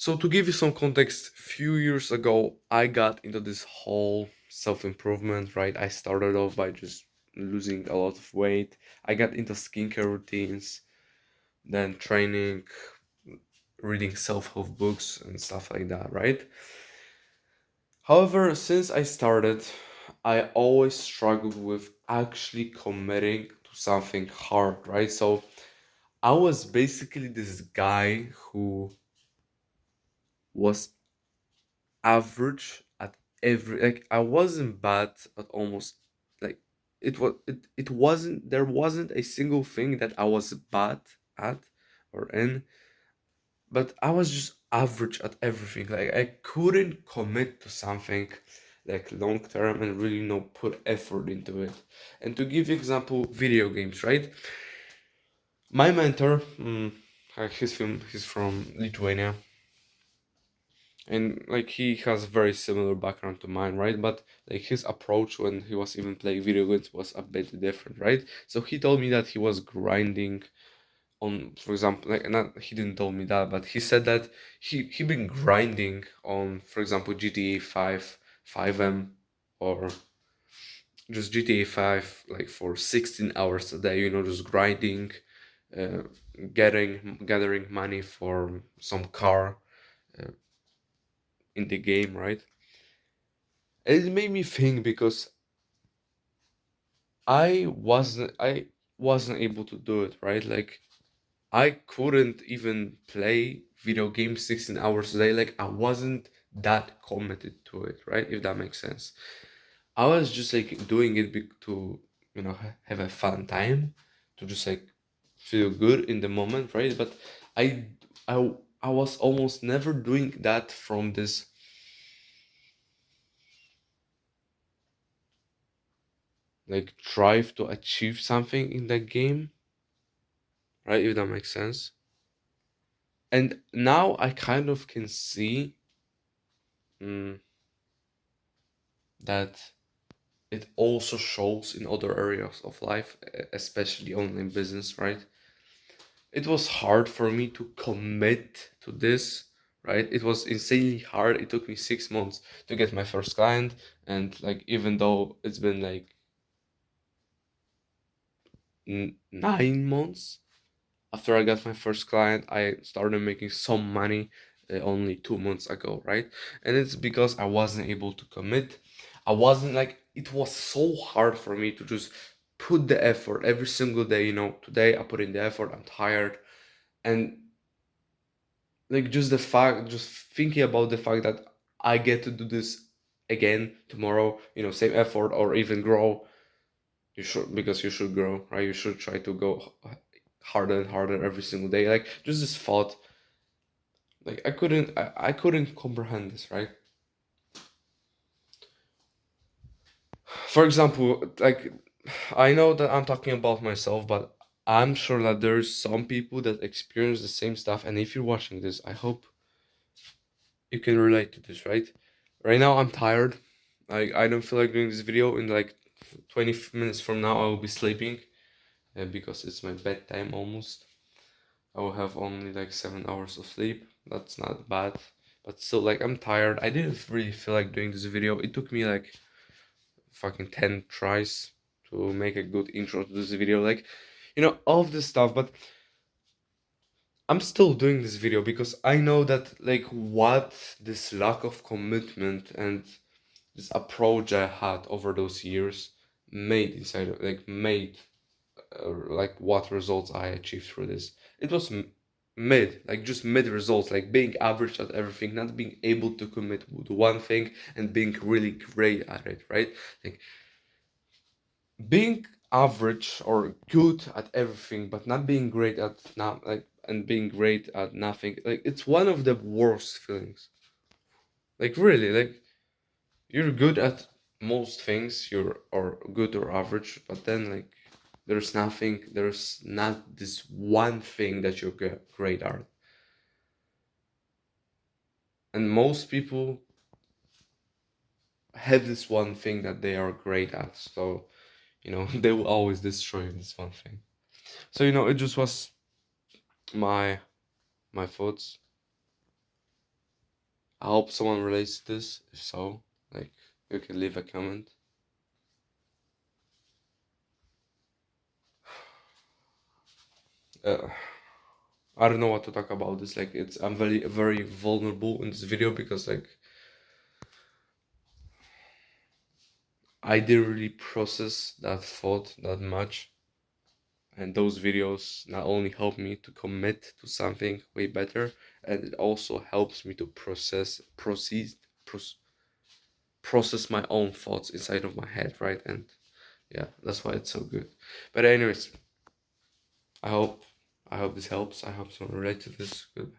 So to give you some context, few years ago I got into this whole self-improvement, right? I started off by just losing a lot of weight. I got into skincare routines, then training, reading self-help books and stuff like that, right? However, since I started, I always struggled with actually committing to something hard, right? So I was basically this guy who was average at every, like I wasn't bad at almost, like it wasn't, there wasn't a single thing that I was bad at or in, but I was just average at everything. Like I couldn't commit to something like long term and really put effort into it. And to give you example, video games, right? My mentor, he's from Lithuania, and like he has very similar background to mine, right? But like his approach when he was even playing video games was a bit different, right? So he told me that he was grinding on, for example, like, not, he didn't tell me that, but he said that he been grinding on, for example, GTA 5, 5M, or just GTA 5 like for 16 hours a day, just grinding, uh, gathering money for some car uh, in the game, right? And it made me think because I wasn't able to do it, right? Like I couldn't even play video games 16 hours a day. Like I wasn't that committed to it, right? If that makes sense. I was just like doing it to, have a fun time, to just like feel good in the moment, right? But I I was almost never doing that from this like drive to achieve something in that game, right? If that makes sense. And now I kind of can see mm, that it also shows in other areas of life, especially online business, right? It was hard for me to commit to this, right? It was insanely hard. It took me 6 months to get my first client. And like, even though it's been like 9 months after I got my first client, I started making some money only 2 months ago, right? And it's because I wasn't able to commit. I wasn't like, it was so hard for me to just put the effort every single day. Today I put in the effort, I'm tired. And like, just thinking about the fact that I get to do this again tomorrow, same effort or even grow. You should, because you should grow, right? You should try to go harder and harder every single day. Like, just this thought, like I couldn't comprehend this, right? For example, like, I know that I'm talking about myself, but I'm sure that there's some people that experience the same stuff. And if you're watching this, I hope you can relate to this, right? Right now I'm tired. I don't feel like doing this video. In like 20 minutes from now I will be sleeping, because it's my bedtime almost. I will have only like 7 hours of sleep. That's not bad. But still, like, I'm tired. I didn't really feel like doing this video. It took me like fucking 10 tries to make a good intro to this video. Like, all of this stuff. But I'm still doing this video because I know that, like, what this lack of commitment and this approach I had over those years made like what results I achieved through this. It was mid, like just mid results, like being average at everything, not being able to commit to one thing and being really great at it, right? Like being average or good at everything, but not being great at not like and being great at nothing. Like it's one of the worst feelings. Like really, like you're good at most things, you're or good or average, but then like there's not this one thing that you're great at. And most people have this one thing that they are great at. So, they will always destroy this one thing. So, it just was my my thoughts. I hope someone relates to this. If so, like, you can leave a comment. uh, I don't know what to talk about this. Like, I'm very vulnerable in this video because like I didn't really process that thought that much, and those videos not only help me to commit to something way better, and it also helps me to process my own thoughts inside of my head, right? And yeah, that's why it's so good. But anyways, I hope I hope this helps. I hope someone relate to this. Good.